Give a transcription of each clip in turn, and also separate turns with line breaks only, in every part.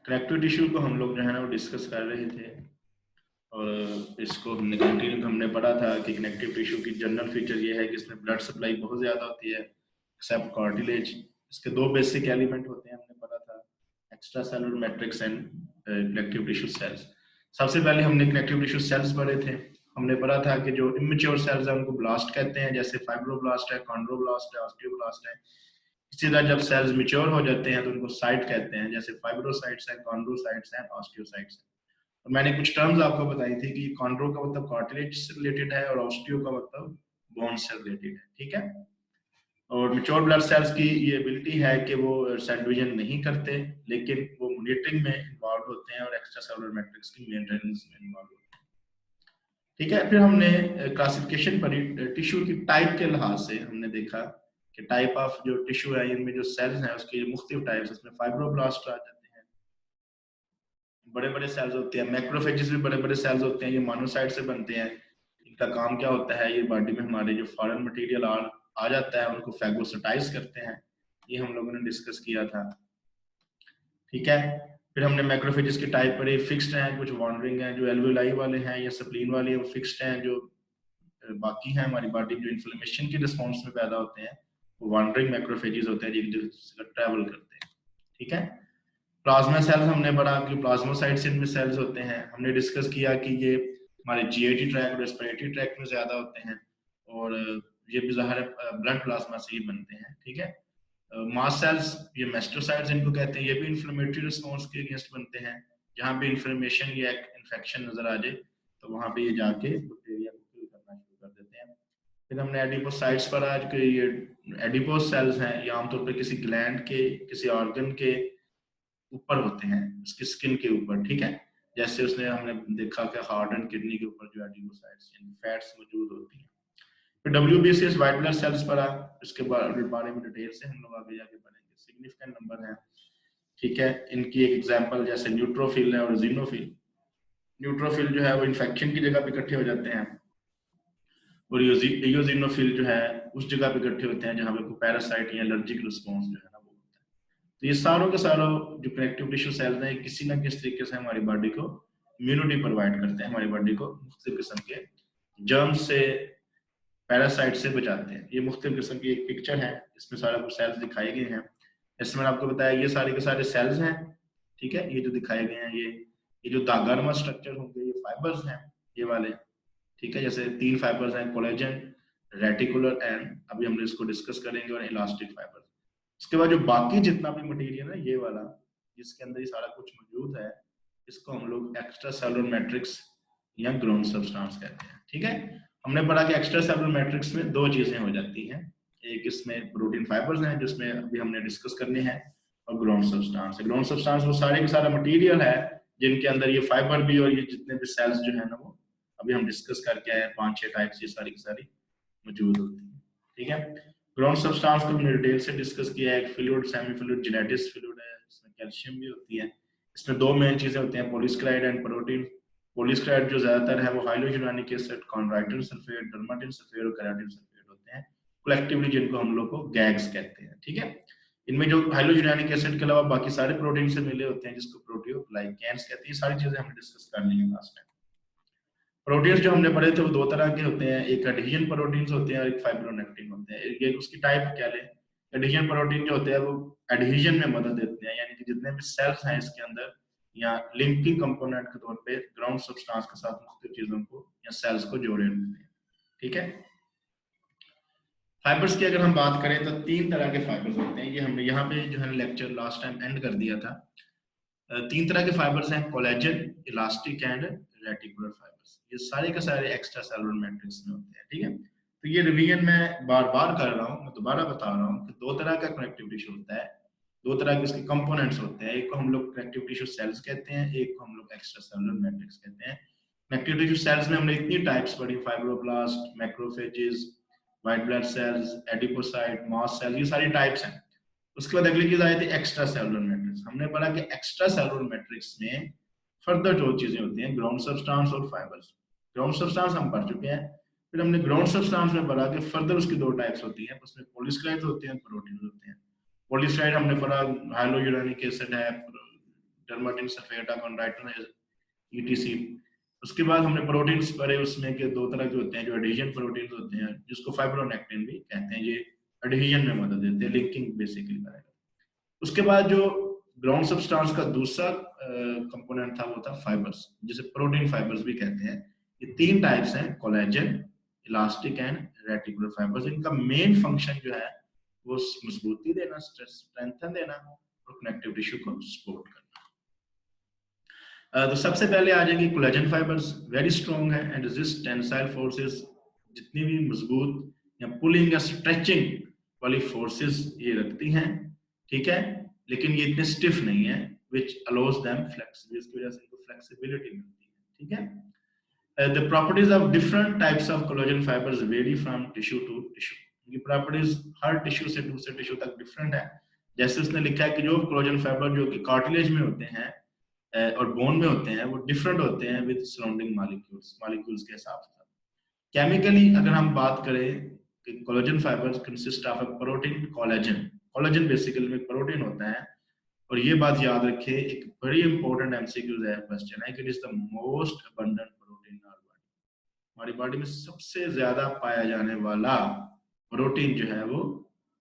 Connective tissue को हम लोग जो है ना वो डिस्कस कर रहे थे, और इसको हमने कंटिन्यू हमने पढ़ा था कि कनेक्टिव टिश्यू की जनरल फीचर ये है कि इसमें ब्लड सप्लाई बहुत ज़्यादा होती है एक्सेप्ट कार्टिलेज। इसके दो बेसिक एलिमेंट होते हैं, हमने पढ़ा था extra cellular matrix and connective tissue cells. सबसे पहले हमने कनेक्टिव टिश्यू सेल्स पढ़े थे। हमने पढ़ा था कि जो इमेच्योर सेल्स है उनको ब्लास्ट कहते हैं, जैसे फाइब्रोब्लास्ट है, कॉन्ड्रोब्लास्ट है, ऑस्टियोब्लास्ट है। इसी तरह जब सेल्स मैच्योर हो जाते हैं तो उनको साइट कहते हैं, जैसे फाइब्रोसाइट्स हैं, कॉन्ड्रोसाइट्स हैं, ऑस्टियोसाइट्स हैं। और मैंने कुछ टर्म्स आपको बताई थी कि कॉन्ड्रो का मतलब कार्टिलेज से रिलेटेड है और ऑस्टियो का मतलब बोन से रिलेटेड है, ठीक है। और मैच्योर ब्लड सेल्स की ये एबिलिटी है कि वो सेल डिवीजन नहीं करते, लेकिन वो मॉनिटरिंग में इन्वॉल्व होते हैं और एक्स्ट्रा सेलुलर मैट्रिक्स की मेंटेनेंस में इन्वॉल्व होते हैं, ठीक है। फिर हमने क्लासिफिकेशन पढ़ी टिश्यू की टाइप के लिहाज से। हमने देखा कि टाइप ऑफ जो टिश्यू है, इनमें जो सेल्स हैं उसके मुख्तलिफ टाइप्स, इसमें फाइब्रोब्लास्ट आ जाते हैं, बड़े बड़े सेल्स होते हैं, मैक्रोफेजेस भी बड़े बड़े सेल्स होते हैं, ये मोनोसाइट से बनते हैं। इनका काम क्या होता है, ये बॉडी में हमारे जो फॉरेन मटेरियल आ जाता है उनको फैगोसाइटाइज करते हैं, ये हम लोगों ने डिस्कस किया था, ठीक है। फिर हमने मैक्रोफेजेस की टाइप पढ़ी, फिक्स्ड हैं, कुछ वॉन्डरिंग हैं, जो एल्वेलाई वाले हैं या स्प्लीन वाले हैं वो फिक्स्ड हैं, जो बाकी हैं हमारी बॉडी जो इन्फ्लेमेशन के रिस्पॉन्स में पैदा होते हैं वो वॉन्डरिंग मैक्रोफेजेस होते हैं जो ट्रैवल करते हैं, ठीक है। प्लाज्मा सेल्स हमने पढ़ा कि प्लाज्मोसाइट्स इनमें सेल्स होते हैं। हमने डिस्कस किया कि ये हमारे जीआईटी ट्रैक, रेस्पिरेटरी ट्रैक में ज्यादा होते हैं, और ये भी ज़ाहिर है ब्लड प्लाज्मा से ही बनते हैं, ठीक है। मास्ट सेल्स, ये मेस्टोसाइट्स इनको कहते हैं, ये भी इन्फ्लेमेटरी रिस्पॉन्स के अगेंस्ट बनते हैं। जहाँ पे इन्फ्लेमेशन या इन्फेक्शन नजर आ जाए तो वहाँ पे ये जाके बैक्टीरिया को किल करना शुरू कर देते हैं। फिर हमने एडिपोसाइट्स पढ़ा कि ये एडिपोस सेल्स हैं, ये आमतौर पर किसी ग्लैंड के, किसी ऑर्गन के ऊपर होते हैं, उसकी स्किन के ऊपर, ठीक है। जैसे उसने हमने देखा कि हार्ट एंड किडनी के ऊपर जो एडिपोसाइट्स यानी फैट्स मौजूद होती हैं। फिर WBCS व्हाइट ब्लड सेल्स पढ़ा, इसके बारे में डिटेल से हम लोग आगे जाके पढ़ेंगे। सिग्निफिकेंट नंबर है, ठीक है। इनकी एक एग्जांपल जैसे न्यूट्रोफिल है और जीनोफिल। न्यूट्रोफिल जो है वो इन्फेक्शन की जगह पे इकट्ठे हो जाते हैं, और इयोजिनोफिल जो है उस जगह पे इकट्ठे होते हैं जहाँ पे कोई पैरासाइट या एलर्जिक रिस्पॉन्स जो है ना वो होता है। तो ये सारों के सारों जो कनेक्टिव टिश्यू सेल्स हैं किसी ना किसी तरीके से हमारी बॉडी को इम्यूनिटी प्रोवाइड करते हैं, हमारी बॉडी को मुख्तलिफ किस्म के जर्म्स से, पैरासाइट से बचाते हैं। ये मुख्तलिफ किस्म की एक पिक्चर है, इसमें सारा कुछ सेल्स दिखाए गए हैं। इसमें आपको बताया ये सारे के सारे सेल्स हैं, ठीक है। ये जो दिखाए गए हैं ये जो दागानुमा स्ट्रक्चर होंगे ये फाइबर्स हैं, ये वाले, ठीक है। जैसे 3 फाइबर्स हैं, कोलेजन, रेटिकुलर एंड अभी हम इसको डिस्कस करेंगे, और इलास्टिक फाइबर। उसके बाद जो बाकी जितना भी मटेरियल है ये वाला, जिसके अंदर ये सारा कुछ मौजूद है, इसको हम लोग एक्स्ट्रा सेलुलर मैट्रिक्स या ग्राउंड सब्सटेंस कहते हैं, ठीक है। हमने पढ़ा कि एक्स्ट्रा सेलुलर मैट्रिक्स में दो चीजें हो जाती हैं, एक इसमें प्रोटीन फाइबर्स हैं जिसमें अभी हमने डिस्कस करने हैं, और ग्राउंड सब्सटेंस है। ग्राउंड सब्सटेंस वो सारे का सारा मटेरियल है जिनके अंदर ये फाइबर भी और ये जितने भी सेल्स जो है ना वो अभी हम डिस्कस करके आए 5-6 टाइप्स, ये सारी की सारी मौजूद होती है, ठीक है। ग्राउंड सब्सटेंस को हमने डिटेल से डिस्कस किया है। एक फ्लूइड, सेमी फ्लूइड, जेनेटिस फ्लूइड है, इसमें कैल्शियम भी होती है। इसमें दो मेन चीजें होती हैं, पॉलीसक्राइड एंड प्रोटीन। पॉलीसक्राइड जो ज्यादातर है वो हाइलोजुरानिक एसिड, कॉन्ड्राइटिन सल्फेट, डर्माटिन सल्फेट और केराटिन सल्फेट होते हैं, कलेक्टिवली जिनको हम लोग को गैग्स कहते हैं, ठीक है। इनमें जो हाइलोजुरानिक एसिड के अलावा बाकी सारे प्रोटीन से मिले होते हैं जिसको प्रोटियोग्लाइकेन्स कहते हैं। सारी चीजें हमने डिस्कस कर ली हैं लास्ट टाइम। प्रोटीन्स जो हमने पढ़े थे वो दो तरह के होते हैं, एक एडहेजन प्रोटीन्स होते हैं और एक फाइब्रोनेक्टिन होते हैं। ये उसकी टाइप क्या लें, एडहेजन प्रोटीन जो होते हैं वो एडहेजन में मदद देते हैं, यानी कि जितने भी सेल्स हैं इसके अंदर या लिंकिंग कंपोनेंट के तौर पे ग्राउंड सब्सटेंस के साथ मुख्तलिफ चीजों को या सेल्स को जोड़े रहते हैं, ठीक है। फाइबर्स की अगर हम बात करें तो 3 तरह के फाइबर्स होते हैं, ये हमने यहाँ पे जो है लेक्चर लास्ट टाइम एंड कर दिया था। 3 तरह के फाइबर्स हैं, collagen, elastic and reticular fibres. ये सारे के सारे एक्स्ट्रा सेलुलर मैट्रिक्स में होते हैं, ठीक है। तो ये रिवीजन मैं बार बार कर रहा हूँ, मैं दोबारा बता रहा हूँ कि 2 तरह का कनेक्टिव टिश्यू होता है, 2 तरह के इसके कंपोनेंट्स होते हैं। एक को हम लोग कनेक्टिव टिश्यू सेल्स कहते हैं, एक को हम लोग एक्स्ट्रा सेलुलर मैट्रिक्स कहते हैं। कनेक्टिव टिश्यू सेल्स में हमने इतनी टाइप्स पढ़ी, fibroblast, macrophages, white blood cells, adipocyte, mast cell, ये सारी टाइप्स हैं। उसके बाद अगली चीज आई थी एक्स्ट्रा सेलुलर मैट्रिक्स। हमने पढ़ा कि एक्स्ट्रा सेलुलर मैट्रिक्स में फर्दर जो चीजें होती हैं ग्राउंड सब्सटेंस और फाइबर्स। ग्राउंड सब्सटेंस हम पढ़ चुके हैं, फिर हमने ग्राउंड सब्सटेंस में पढ़ा कि फर्दर उसकी 2 टाइप्स होती हैं, उसमें पॉलीसक्राइड्स होते हैं, प्रोटीन होते हैं। पॉलीसक्राइड हमने पढ़ा हाइलोजुरानिक एसिड है, डर्माटिन सल्फेटा कॉन्ड्राइटिन ईटीसी। उसके बाद हमने प्रोटीन्स पढ़े, उसमें के दो तरह के होते हैं जो एडिशन प्रोटीन होते हैं, जिसको फाइब्रोनेक्टिन भी कहते हैं, ये एडिशन में मदद देते हैं, लिंकिंग बेसिकली करेगा। उसके बाद जो ग्राउंड सब्सटेंस का दूसरा कंपोनेंट था वो था फाइबर्स, जिसे प्रोटीन फाइबर्स भी कहते हैं। ये तीन टाइप्स हैं, collagen, elastic and reticular fibres. इनका मेन फंक्शन जो है वो मजबूती देना, स्ट्रेंथन देना और कनेक्टिव टिश्यू को सपोर्ट करना। तो सबसे पहले आ जाएगी कोलेजन फाइबर्स, वेरी स्ट्रॉन्ग है एंड रेजिस्ट टेंसाइल फोर्सेस। जितनी भी मजबूत या पुलिंग या स्ट्रेचिंग वाली फोर्सेस ये रखती हैं, ठीक है, लेकिन ये इतने स्टिफ नहीं है, which allows them flexibility, इसकी वजह से इनको फ्लेक्सिबिलिटी मिलती है, ठीक है। The properties of different types of collagen fibers vary from tissue to tissue. इनकी प्रॉपर्टीज हर टिश्यू से दूसरे टिश्यू तक डिफरेंट है। जैसे उसने लिखा है कि जो कोलेजन फाइबर जो कि कार्टिलेज में होते हैं और बोन में होते हैं, वो डिफरेंट होते हैं विद सराउंडिंग मॉलिक्यूल्स के हिसाब से। केमिकली अगर हम बात करें कि collagen fibres consist of a protein collagen. Collagen basically में प्रोटीन होता है, और ये बात याद रखें, एक बड़ी इंपॉर्टेंट एमसीक्यू है, क्वेश्चन है कि it is the most abundant protein in our body. हमारी बॉडी में सबसे ज्यादा पाया जाने वाला प्रोटीन जो है वो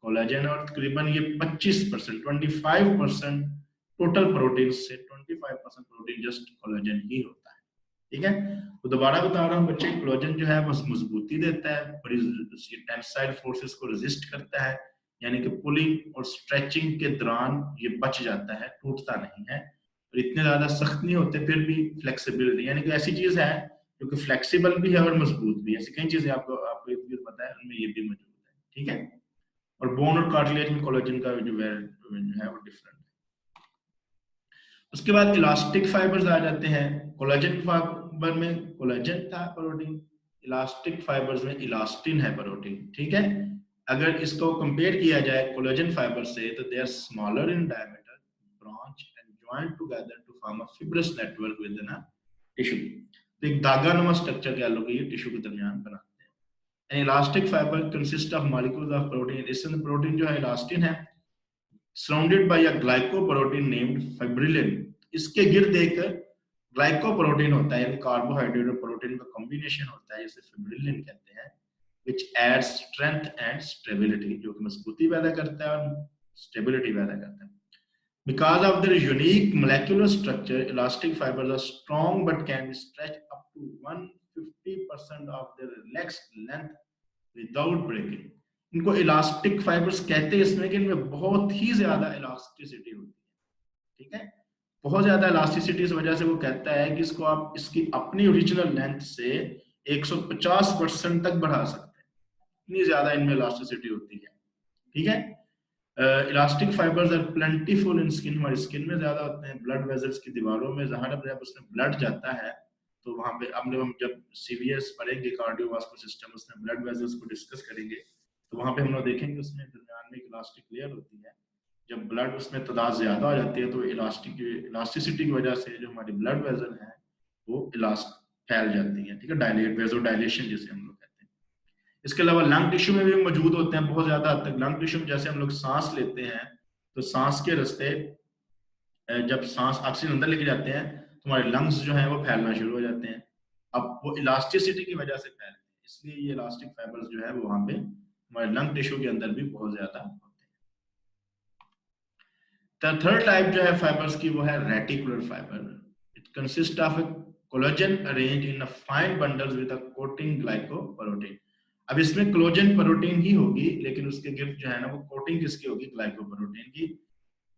कोलेजन, और तकरीबन ये 25%, 25% टोटल प्रोटीन से 25% प्रोटीन जस्ट कोलेजन ही होता है, ठीक है। तो दोबारा बता रहा हूँ बच्चे, कोलेजन जो है वो मजबूती देता है, बड़ी टेंसाइल फोर्सेस को रेजिस्ट करता है, यानी कि पुलिंग और स्ट्रेचिंग के दौरान ये बच जाता है, टूटता नहीं है, और इतने ज्यादा सख्त नहीं होते, फिर भी फ्लेक्सिबिलिटी, यानी कि ऐसी चीज है जो कि फ्लेक्सिबल भी है और मजबूत भी है। ऐसी कई चीजें आपको पता है, उनमें ये भी मौजूद है, ठीक है। और बोन और कार्टिलेज में कोलेजन का जो है वो डिफरेंट है। उसके बाद इलास्टिक फाइबर्स आ जाते हैं। कोलेजन फाइबर में कोलेजन था प्रोटीन, इलास्टिक फाइबर्स में इलास्टिन है प्रोटीन, ठीक है। अगर इसको कंपेयर किया जाए कोलेजन फाइबर से, तो they are smaller in diameter, branch and joint together to form a fibrous network within a tissue. तो एक धागानुमा स्ट्रक्चर कह लो कि ये टिश्यू के दरमियान बनाते हैं। An elastic fibre consist of molecules of protein. इसमें प्रोटीन जो है इलास्टिन है, surrounded by a glycoprotein named fibrillin. इसके गिर्द एक ग्लाइकोप्रोटीन होता है, यानी कार्बोहाइड्रेट और प्रोटीन का कॉम्बिनेशन होता है, जिसे फाइब्रिलिन कहते हैं, which adds strength and stability, जो कि मजबूती पैदा करता है और स्टेबिलिटी पैदा करता है। Because of their unique molecular structure, elastic fibers are strong but can be stretched up to 150% of their relaxed length without breaking. इनको इलास्टिक फाइबर्स कहते हैं इसमें कि इनमें बहुत ही ज्यादा इलास्टिसिटी होती है, ठीक है। बहुत ज्यादा इलास्टिसिटी इस वजह से वो कहता है कि इसको आप इसकी अपनी ओरिजिनल लेंथ से 150% तक बढ़ा सकते हैं, इतनी ज्यादा इनमें इलास्टिसिटी होती है, ठीक है। Elastic fibres are plentiful in skin, हमारी स्किन में ज्यादा होते हैं, ब्लड वेजल्स की दीवारों में, जहां जब उसमें ब्लड जाता है तो वहां पे हम जब सीवीएस पढ़ेंगे कार्डियोवास्कुलर सिस्टम, उसमें ब्लड वेजल्स को डिस्कस करेंगे, तो वहां पे हम लोग देखेंगे उसमें दरमियान में एक इलास्टिक लेयर होती है। जब ब्लड उसमें तादाद ज्यादा हो जाती है तो इलास्टिसिटी की वजह से जो हमारी ब्लड वेजल है वो फैल जाती है, ठीक है, डायलेट, वेजो डायलेशन जिसे हम लोग कहते हैं। इसके अलावा लंग टिश्यू में भी मौजूद होते हैं बहुत ज्यादा हद तक। लंग टिश्यू में जैसे हम लोग सांस लेते हैं तो सांस के रास्ते जब सांस ऑक्सीजन अंदर लेके जाते हैं तो हमारे लंग्स जो है वो फैलना शुरू हो जाते हैं। अब वो इलास्टिसिटी की वजह से फैलते हैं, इसलिए ये इलास्टिक फाइबर्स जो है वो वहां पे हमारे लंग टिश्यू के अंदर भी बहुत ज्यादा होते हैं। थर्ड टाइप जो है फाइबर्स की वो है reticular fibre. It consist of a collagen arranged in a fine bundles with a coating glycoprotein. अब इसमें कोलेजन प्रोटीन ही होगी, लेकिन उसके गिर्द जो है ना वो कोटिंग किसकी होगी, ग्लाइकोप्रोटीन की।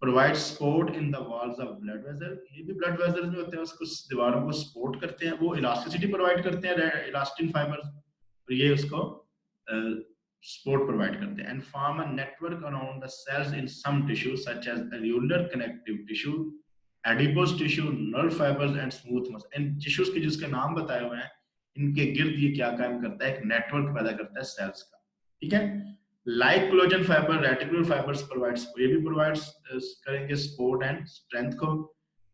Provide support in the walls of blood vessel. ये भी ब्लड वेसल्स में होते हैं, उसको दीवारों को सपोर्ट करते हैं, वो इलास्टिसिटी प्रोवाइड करते हैं इलास्टिन फाइबर्स, और ये उसको सपोर्ट प्रोवाइड करते हैं। And form a network around the cells in some tissue such as areolar connective tissue, adipose tissue, nerve fibres and smooth muscle. इन टिश्यूज के जिसके नाम बताए हुए हैं, इनके गिर्द ये क्या काम करता है, एक नेटवर्क पैदा करता है सेल्स का, ठीक है। Like collagen fibre, reticular fibres provides, ये भी प्रोवाइड्स करेंगे सपोर्ट एंड स्ट्रेंथ को।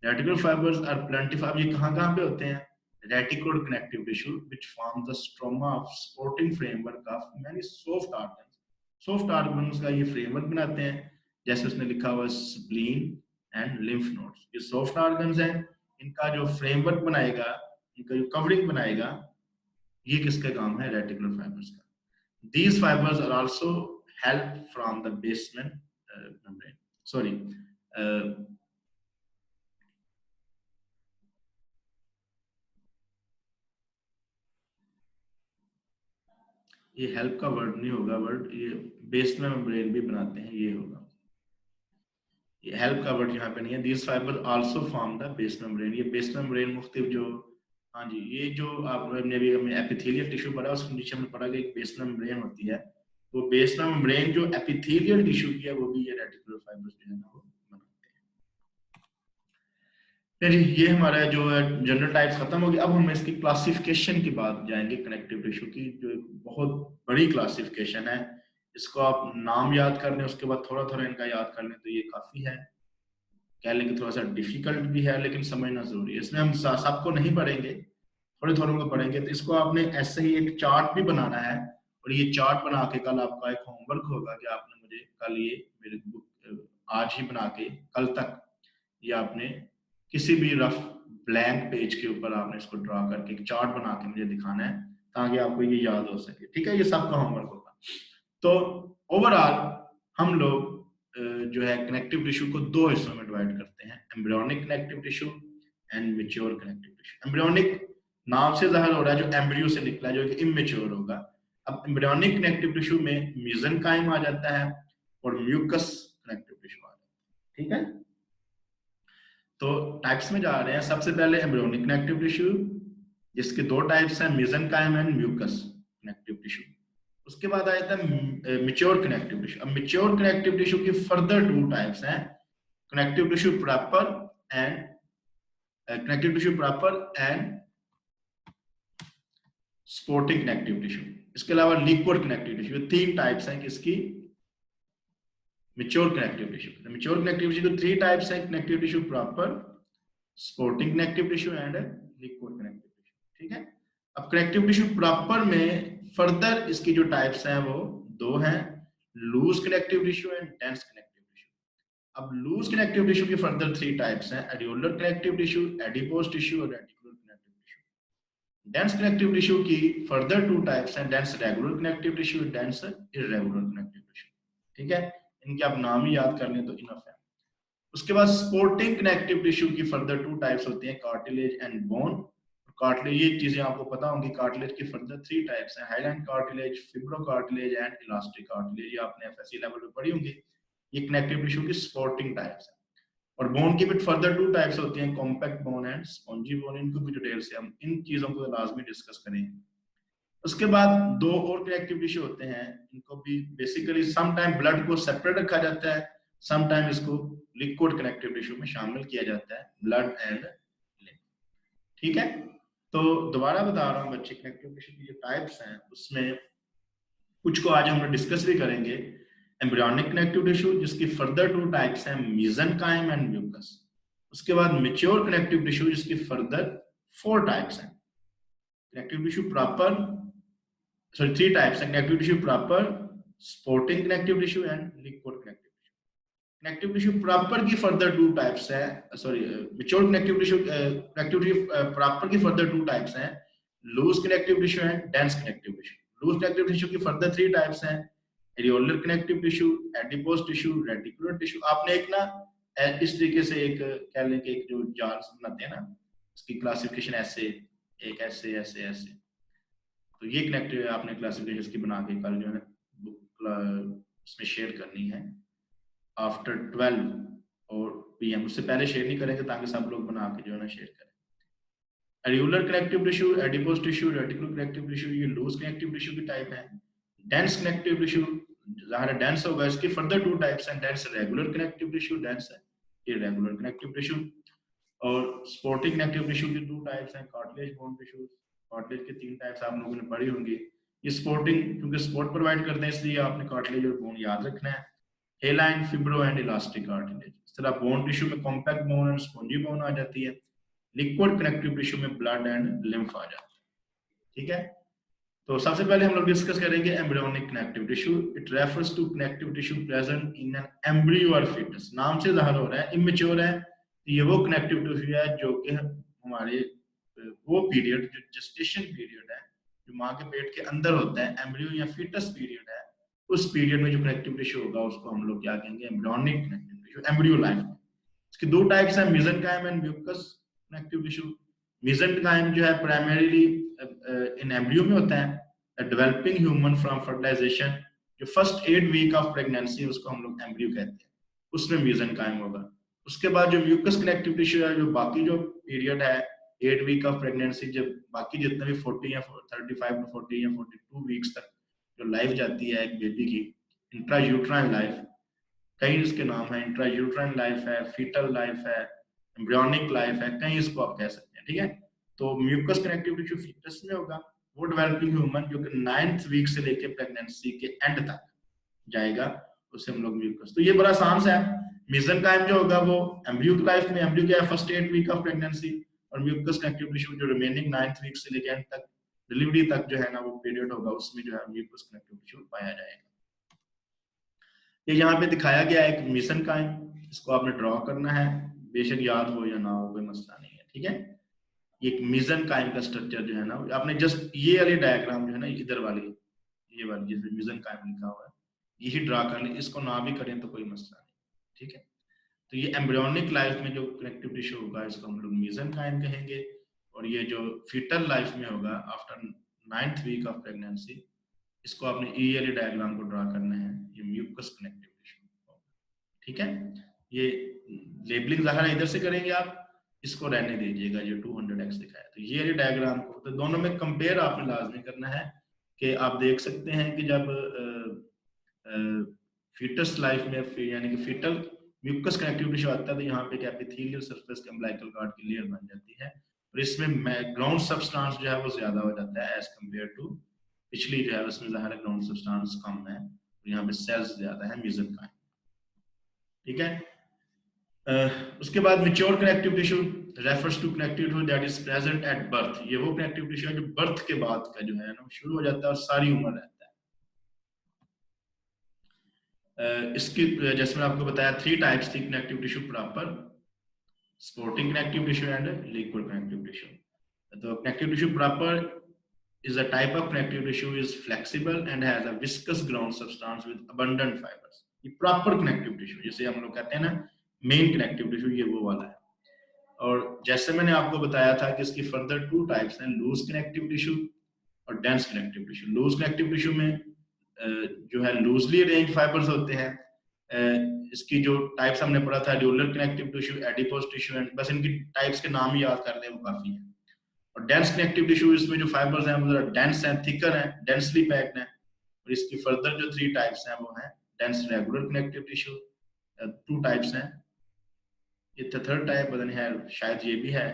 रेटिकुलर फाइबर्स आर प्लेंटिफाइड, ये कहाँ पे होते हैं, reticular connective tissue which form the stroma of supporting framework of many soft organs. Soft organs का ये फ्रेमवर्क बनाते हैं, जैसे उसने लिखा हुआ स्प्लीन, एंड लिम्फ नोड्स। ये सॉफ्ट ऑर्गन्स हैं, इनका जो फ्रेमवर्क बनाएगा, इनका जो कवरिंग बनाएगा, ये किसका काम है? रेटिकुलर फाइबर्स का। These fibres are also help from the basement membrane, sorry ये हेल्प का वर्ड नहीं होगा, वर्ड ये बेसमेंट मेम्ब्रेन भी बनाते हैं, ये होगा। ये हेल्प का वर्ड यहाँ पे नहीं है। These fibre also form the base membrane. ये बेस मेम्ब्रेन मुख्तलिफ जो, हाँ जी, ये जो आपने अभी हमें एपिथेलियल टिश्यू पढ़ा, उसके नीचे हमने पढ़ा कि एक बेस मेम्ब्रेन होती है, तो बेस मेम्ब्रेन जो एपिथेलियल टिश्यू की है वो भी ये रेटिकुलर फाइबर्स जो है ना वो बनाते हैं। ये हमारा जो है जनरल टाइप्स खत्म हो गया। अब हम इसकी क्लासिफिकेशन की बात जाएंगे। कनेक्टिव टिश्यू की जो एक बहुत बड़ी क्लासिफिकेशन है, इसको आप नाम याद कर लें, उसके बाद थोड़ा थोड़ा इनका याद कर लें तो ये काफी है। कह लें कि थोड़ा सा डिफिकल्ट भी है, लेकिन समझना जरूरी है। इसमें हम सबको नहीं पढ़ेंगे, थोड़े थोड़े को पढ़ेंगे। तो इसको आपने ऐसे ही एक चार्ट भी बनाना है, और ये चार्ट बना के कल आपका एक होमवर्क होगा कि आपने मुझे कल ये मेरे बुक आज ही बना के कल तक ये आपने किसी भी रफ ब्लैंक पेज के ऊपर आपने इसको ड्रा करके एक चार्ट बना के मुझे दिखाना है, ताकि आपको ये याद हो सके। ठीक है, ये सबका होमवर्क होगा। तो ओवरऑल हम लोग जो है कनेक्टिव टिश्यू को दो हिस्सों में डिवाइड करते हैं, embryonic connective tissue and mature connective tissue. Embryonic नाम से जाहिर हो रहा है जो एम्ब्रियो से निकला, जो कि इमेच्योर होगा। अब एम्ब्रियोनिक कनेक्टिव टिश्यू में मेसेंकाइम आ जाता है और म्यूकस कनेक्टिव टिश्यू आ जाता है। ठीक है, तो टाइप्स में जा रहे हैं। सबसे पहले एम्ब्रियोनिक कनेक्टिव टिश्यू, जिसके दो टाइप्स हैं, mesenchyme and mucous connective tissue. उसके बाद आया था मैच्योर कनेक्टिव टिश्यू। अब मैच्योर कनेक्टिव टिश्यू की फर्दर टू टाइप्स हैं, connective tissue proper and connective tissue proper and supporting connective tissue. इसके अलावा लिक्विड कनेक्टिव टिश्यू। तीन टाइप्स हैं किसकी? Mature connective tissue. Mature connective tissue की थ्री टाइप्स हैं, connective tissue proper, supporting connective tissue and liquid connective tissue. ठीक है, अब कनेक्टिव टिश्यू प्रॉपर में फर्दर इसकी जो टाइप्स हैं वो दो हैं, loose connective tissue and dense connective tissue. अब लूज कनेक्टिव टिश्यू की फर्दर थ्री टाइप्स हैं, areolar connective tissue, adipose tissue और reticular connective tissue. Dense connective tissue की फर्दर टू टाइप्स हैं, dense regular connective tissue, dense irregular connective tissue. ठीक है, इनके आप नाम ही याद कर लें तो इनफ है। उसके बाद स्पोर्टिंग कनेक्टिव टिश्यू की फर्दर टू टाइप्स होती हैं, कार्टिलेज एंड बोन। कार्टिलेज, ये चीजें आपको पता होंगी। कार्टिलेज की फर्दर थ्री टाइप्स हैं, hyaline cartilage, fibro cartilage and elastic cartilage. ये आपने एफएससी लेवल पे पढ़ी होंगी। ये कनेक्टिव टिश्यू की स्पोर्टिंग टाइप्स हैं। और बोन की भी फर्दर टू टाइप्स होती हैं, compact bone and spongy bone. इनको भी डिटेल से हम इन चीजों को लाजमी डिस्कस करेंगे। उसके बाद दो और कनेक्टिव टिश्यू होते हैं, इनको भी बेसिकली सम टाइम ब्लड को सेपरेट रखा जाता है, सम टाइम इसको लिक्विड कनेक्टिव टिश्यू में शामिल किया जाता है, ब्लड एंड लिम्फ। ठीक है, तो दोबारा बता रहा हूँ बच्चे, कनेक्टिव टिश्यू की जो टाइप्स हैं उसमें कुछ को आज हम डिस्कस भी करेंगे। एम्ब्रियोनिक कनेक्टिव टिश्यू, जिसकी फर्दर टू टाइप्स हैं, मेसेंकाइम एंड म्यूकस। उसके बाद मैच्योर कनेक्टिव टिश्यू, जिसकी फर्दर फोर टाइप्स हैं, connective tissue proper, sorry three types हैं, connective tissue proper, supporting connective tissue and liquid connective tissue. Connective tissue proper की further two types है, sorry mature connective tissue, connective tissue proper की further two types हैं, loose connective tissue and dense connective tissue. Loose connective tissue की further three types हैं, areolar connective tissue, adipose tissue, reticular tissue. आपने एक ना इस तरीके से एक कह लें कि एक जो जार्स बनाते हैं ना, इसकी क्लासिफिकेशन ऐसे, एक ऐसे ऐसे ऐसे, तो ये कनेक्टिव आपने क्लासिफिकेशन इसकी बना के कल जो है बुक उसमें शेयर करनी है आफ्टर 12 और PM। उससे पहले शेयर नहीं करेंगे ताकि सब लोग बना के जो है ना शेयर करें। Areolar connective tissue, adipose tissue, reticular connective tissue, ये लूज कनेक्टिव टिश्यू की टाइप है। डेंस कनेक्टिव टिश्यू, जहां डेंस होगा, इसकी फर्दर टू टाइप्स हैं, dense regular connective tissue, dense irregular connective tissue. और स्पोर्टिंग कनेक्टिव टिश्यू की टू टाइप्स हैं, कार्टिलेज बोन टिश्यू। कार्टिलेज की तीन टाइप्स आप लोगों ने पढ़ी होंगी। ये स्पोर्टिंग क्योंकि सपोर्ट प्रोवाइड करते हैं, इसलिए आपने कार्टिलेज और बोन याद रखना है, hyaline, fibro and elastic cartilage. इस तरह बोन टिश्यू में compact bone and spongy bone आ जाती है, लिक्विड कनेक्टिव टिश्यू में ब्लड एंड लिम्फ आ जाता है। ठीक है, तो सबसे पहले हम लोग डिस्कस करेंगे embryonic connective tissue. It refers to connective tissue present in an embryo और फीटस। नाम से जाहिर हो रहा है इमेच्योर है, ये वो कनेक्टिव टिश्यू है जो कि हमारे वो पीरियड जो जेस्टेशन पीरियड है, जो माँ के पेट के अंदर होता है, एम्ब्रियो या फीटस पीरियड है, उस पीरियड में जो कनेक्टिव टिश्यू होगा उसको हम लोग क्या कहेंगे, embryonic connective tissue, embryo life में। इसके दो टाइप्स हैं, mesenchyme and mucous connective tissue. Mesenchyme जो है प्राइमरीली इन एम्ब्रियो में होता है, डेवलपिंग ह्यूमन फ्रॉम फर्टिलाइजेशन, जो फर्स्ट 8 वीक ऑफ प्रेगनेंसी उसको हम लोग एम्ब्रियो कहते हैं, उसमें मेसेंकाइम होगा। उसके बाद जो म्यूकस कनेक्टिव टिश्यू है, जो बाकी जो पीरियड है 8 वीक ऑफ प्रेगनेंसी, जब बाकी जितने भी 40 या 35 टू 40 या 42 वीक्स तक जो लाइफ जाती है एक बेबी की, इंट्रायूट्राइन लाइफ, कई इसके नाम है, इंट्रायूट्राइन लाइफ है, फीटल लाइफ है, एम्ब्रियोनिक लाइफ है, कहीं इसको आप कह सकते हैं, ठीक है। तो म्यूकस कनेक्टिव टिश्यू फीटस में होगा, वो डेवलपिंग ह्यूमन जो कि 9th वीक से लेके प्रेगनेंसी के एंड तक जाएगा, उसे हम लोग म्यूकस। तो ये बड़ा आसान सा है। मेसेंकाइम जो होगा वो एम्ब्रियो की लाइफ में, एम्ब्रियो क्या है फर्स्ट 8 वीक ऑफ प्रेगनेंसी, और म्यूकस कनेक्टिव टिश्यू जो रिमेनिंग 9th वीक से लेके एंड तक डिलीवरी तक जो है ना वो पीरियड होगा, उसमें जो है म्यूकस कनेक्टिव टिश्यू पाया जाएगा। ये यहाँ पे दिखाया गया है एक मेसेंकाइम, इसको आपने ड्रॉ करना है, बेशक याद हो या ना हो कोई मसला नहीं है, ठीक है। एक मेसेंकाइम का स्ट्रक्चर जो है ना, आपने जस्ट ये वाली डायग्राम जो है ना, इधर वाली, ये वाली जिसमें मेसेंकाइम लिखा हुआ है, यही ड्रा कर लें, इसको ना भी करें तो कोई मसला नहीं, ठीक है। तो ये एम्ब्रियोनिक लाइफ में जो कनेक्टिव टिश्यू होगा इसको हम लोग मेसेंकाइम कहेंगे, और ये जो फीटल लाइफ में होगा after 9th week of pregnancy, इसको आपने ये वाली डायग्राम को ड्रा करना है, ये म्यूकस कनेक्टिव टिश्यू, ठीक है। ये लेबलिंग ज़ाहिर इधर से करेंगे आप, इसको रहने दीजिएगा जो 200x दिखाया। तो ये वाली डायग्राम को, तो दोनों में कंपेयर आपने लाजमी करना है कि आप देख सकते हैं कि जब फीटस लाइफ में यानी कि फीटल म्यूकस कनेक्टिव टिश्यू आता है तो यहाँ पे एक एपिथेलियल सरफेस के अम्बिलिकल कॉर्ड की लेयर बन जाती है, और इसमें ग्राउंड सब्सटेंस जो है वो ज्यादा हो जाता है एज कम्पेयर टू पिछली जो है उसमें ज़ाहिर ग्राउंड सब्सटेंस कम है, और यहाँ पे सेल्स ज्यादा है मेसेंकाइम, ठीक है। उसके बाद mature connective tissue refers to connective tissue that is present at birth. ये वो कनेक्टिव टिश्यू है जो बर्थ के बाद का जो है ना शुरू हो जाता है और सारी उम्र रहता है। इसकी जैसे मैंने आपको बताया 3 टाइप्स थी connective tissue proper, supporting connective tissue and liquid connective tissue. तो connective tissue proper is a type of connective tissue, is flexible and has a viscous ground substance with abundant fibers. ये proper connective tissue जिसे हम लोग कहते हैं ना main connective tissue, ये वो वाला है। और जैसे मैंने आपको बताया था कि इसकी फर्दर 2 टाइप्स हैं, लूज कनेक्टिव टिश्यू और dense connective tissue. Loose connective tissue में जो है लूजली अरेंज फाइबर्स होते हैं। इसकी जो टाइप्स हमने पढ़ा था, ड्यूलर connective tissue, adipose tissue, and बस इनकी टाइप्स के नाम ही याद कर लें वो काफी है। और डेंस कनेक्टिव टिश्यू, इसमें जो फाइबर्स हैं वो जरा डेंस हैं, थिकर हैं, डेंसली पैक्ड हैं। और इसकी फर्दर जो 3 टाइप्स हैं वो हैं dense regular connective tissue, 2 types हैं, ये थर्ड टाइप पता नहीं है, शायद ये भी है,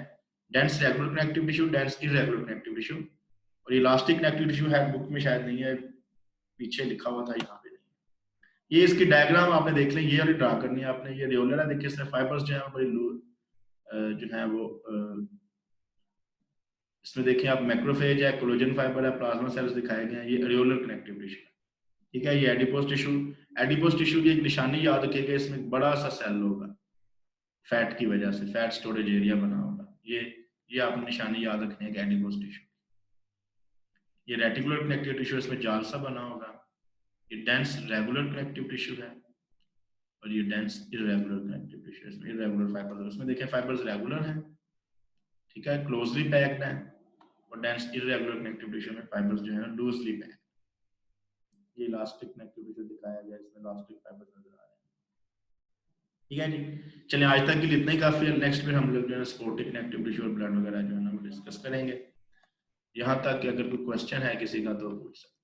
dense regular connective tissue, dense irregular connective tissue. और ये इलास्टिक कनेक्टिव टिश्यू है, बुक में शायद नहीं है, पीछे लिखा हुआ था, यहाँ पे नहीं। ये इसकी डायग्राम आपने देख लें, ये वाली ड्रा करनी है आपने, ये रेगुलर है, देखिए इसमें फाइबर्स जो है बड़ी जो है वो इसमें देखिए आप मैक्रोफेज है, कोलेजन फाइबर है, प्लाज्मा सेल्स दिखाए गए हैं, ये एरियोलर कनेक्टिव टिश्यू है, ठीक है। ये एडिपोज टिश्यू, एडिपोज टिश्यू की एक निशानी याद रखिएगा, इसमें एक बड़ा सा सेल होगा, फैट की वजह से फैट स्टोरेज एरिया बना होगा, ये आप निशानी याद रखनी है एडिपोज टिश्यू। ये रेटिकुलर कनेक्टिव टिश्यू, इसमें जाल सा बना होगा। ये डेंस रेगुलर कनेक्टिव टिश्यू है, और ये डेंस इरेगुलर कनेक्टिव टिश्यू, इसमें इरेगुलर फाइबर्स, उसमें देखें फाइबर्स रेगुलर हैं, ठीक है, क्लोजली पैक्ड है, और डेंस इरेगुलर कनेक्टिव टिश्यू में फाइबर्स जो है लूजली पैक्ड। ये इलास्टिक कनेक्टिव टिश्यू दिखाया गया, इसमें इलास्टिक फाइबर्स नजर आ रहे हैं, ठीक है जी। चलिए आज तक के लिए इतना ही काफी है, नेक्स्ट में हम लोग जो है स्पोर्टिक कनेक्टिव टिश्यू और ब्लड वगैरह जो है ना वो डिस्कस करेंगे। यहाँ तक कि अगर कोई क्वेश्चन है किसी का तो पूछ सकते हैं।